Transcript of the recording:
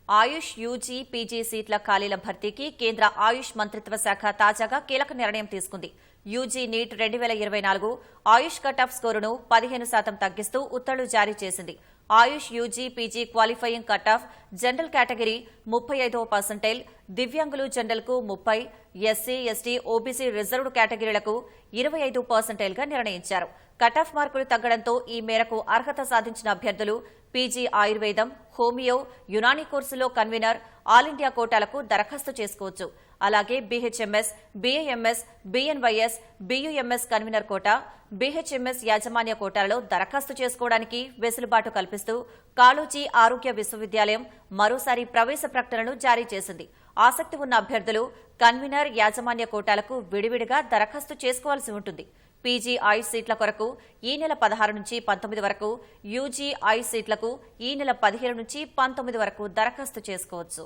ఆయుష్ UG PG సీట్ల ఖాళీల భర్తీకి కేంద్ర ఆయుష్ మంత్రిత్వ శాఖ తాజాగా కీలక నిర్ణయం తీసుకుంది. యూజీ నీట్ 2024 ఆయుష్ కట్-ఆఫ్ స్కోరును 15% తగ్గిస్తూ ఉత్తర్వులు జారీ చేసింది. AYUSH UG PG qualifying cutoff general category 35%, దివ్యాంగులు జనరల్కు 30%, ఎస్సీ, ఎస్టీ, ఓబీసీ రిజర్వ్డ్ కేటగిరీలకు 25%గా నిర్ణయించారు. కట్-ఆఫ్ మార్కులు తగ్గడంతో ఈ మేరకు అర్హత సాధించిన అభ్యర్థులు పీజీ ఆయుర్వేదం, హోమియో, యునానీ కోర్సులో కన్వీనర్, ఆల్ ఇండియా కోటాలకు దరఖాస్తు చేసుకోవచ్చు. అలాగే BHMS, BAMS, BNYS, BUMS convener quota, BHMS యాజమాన్య కోటాలలో దరఖాస్తు చేసుకోవడానికి వెసులుబాటు కల్పిస్తూ కాళోజీ ఆరోగ్య విశ్వవిద్యాలయం మరోసారి ప్రవేశ ప్రకటనను జారీ చేసింది. ఆసక్తి ఉన్న అభ్యర్థులు కన్వీనర్, యాజమాన్య కోటాలకు విడివిడిగా దరఖాస్తు చేసుకోవాల్సి ఉంటుంది. పీజీ ఆయుష్ సీట్ల కొరకు ఈ నెల 16 నుంచి 19 వరకు, యూజీ ఆయుష్ సీట్లకు ఈ నెల 17 నుంచి 19 వరకు దరఖాస్తు చేసుకోవచ్చు.